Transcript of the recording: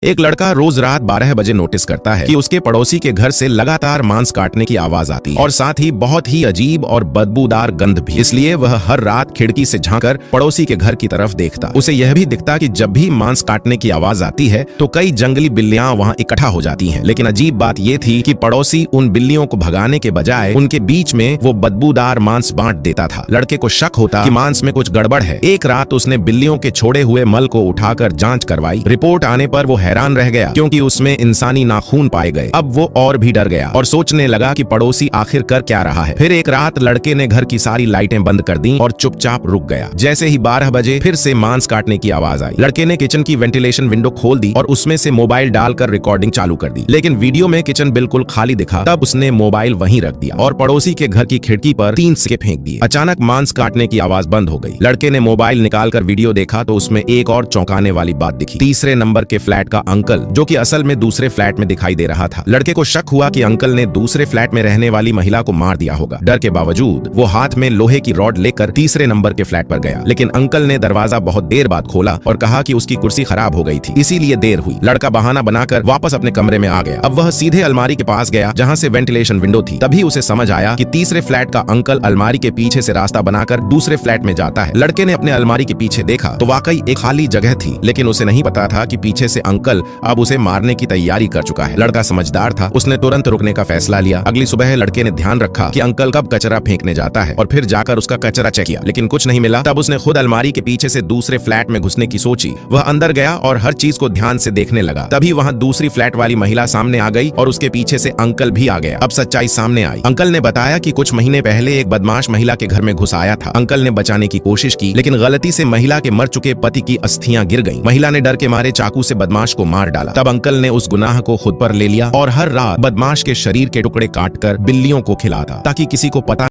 एक लड़का रोज रात 12 बजे नोटिस करता है कि उसके पड़ोसी के घर से लगातार मांस काटने की आवाज आती है और साथ ही बहुत ही अजीब और बदबूदार गंध भी। इसलिए वह हर रात खिड़की से झांककर पड़ोसी के घर की तरफ देखता। उसे यह भी दिखता कि जब भी मांस काटने की आवाज आती है तो कई जंगली बिल्लियां वहां इकट्ठा हो जाती हैं। लेकिन अजीब बात यह थी कि पड़ोसी उन बिल्लियों को भगाने के बजाय उनके बीच में वो बदबूदार मांस बांट देता था। लड़के को शक होता कि मांस में कुछ गड़बड़ है। एक रात उसने बिल्लियों के छोड़े हुए मल को उठाकर जांच करवाई। रिपोर्ट आने पर वो हैरान रह गया क्योंकि उसमें इंसानी नाखून पाए गए। अब वो और भी डर गया और सोचने लगा कि पड़ोसी आखिर कर क्या रहा है। फिर एक रात लड़के ने घर की सारी लाइटें बंद कर दी और चुपचाप रुक गया। जैसे ही 12 बजे फिर से मांस काटने की आवाज आई। लड़के ने किचन की वेंटिलेशन विंडो खोल दी और उसमें से मोबाइल डालकर रिकॉर्डिंग चालू कर दी। लेकिन वीडियो में किचन बिल्कुल खाली दिखा। तब उसने मोबाइल वहीं रख दिया और पड़ोसी के घर की खिड़की पर 3 सिक्के फेंक दिए। अचानक मांस काटने की आवाज बंद हो गई। लड़के ने मोबाइल निकालकर वीडियो देखा तो उसमें एक और चौंकाने वाली बात दिखी। तीसरे नंबर के फ्लैट का अंकल, जो कि असल में दूसरे फ्लैट में दिखाई दे रहा था। लड़के को शक हुआ कि अंकल ने दूसरे फ्लैट में रहने वाली महिला को मार दिया होगा। डर के बावजूद वो हाथ में लोहे की रॉड लेकर तीसरे नंबर के फ्लैट पर गया। लेकिन अंकल ने दरवाजा बहुत देर बाद खोला और कहा कि उसकी कुर्सी खराब हो गई थी, इसीलिए देर हुई। लड़का बहाना बनाकर वापस अपने कमरे में आ गया। अब वह सीधे अलमारी के पास गया जहां से वेंटिलेशन विंडो थी। तभी उसे समझ आया कि तीसरे फ्लैट का अंकल अलमारी के पीछे से रास्ता बनाकर दूसरे फ्लैट में जाता है। लड़के ने अपने अलमारी के पीछे देखा तो वाकई एक खाली जगह थी, लेकिन उसे नहीं पता था कि पीछे से अंकल अब उसे मारने की तैयारी कर चुका है। लड़का समझदार था, उसने तुरंत रुकने का फैसला लिया। अगली सुबह लड़के ने ध्यान रखा कि अंकल कब कचरा फेंकने जाता है और फिर जाकर उसका कचरा चेक किया, लेकिन कुछ नहीं मिला। तब उसने खुद अलमारी के पीछे से दूसरे फ्लैट में घुसने की सोची। वह अंदर गया और हर चीज को ध्यान से देखने लगा। तभी वहां दूसरी फ्लैट वाली महिला सामने आ गई और उसके पीछे से अंकल भी आ गया। अब सच्चाई सामने आई। अंकल ने बताया कि कुछ महीने पहले एक बदमाश महिला के घर में घुस आया था। अंकल ने बचाने की कोशिश की, लेकिन गलती से महिला के मर चुके पति की अस्थियां गिर गईं। महिला ने डर के मारे चाकू से बदमाश को मार डाला। तब अंकल ने उस गुनाह को खुद पर ले लिया और हर रात बदमाश के शरीर के टुकड़े काटकर बिल्लियों को खिलाता ताकि किसी को पता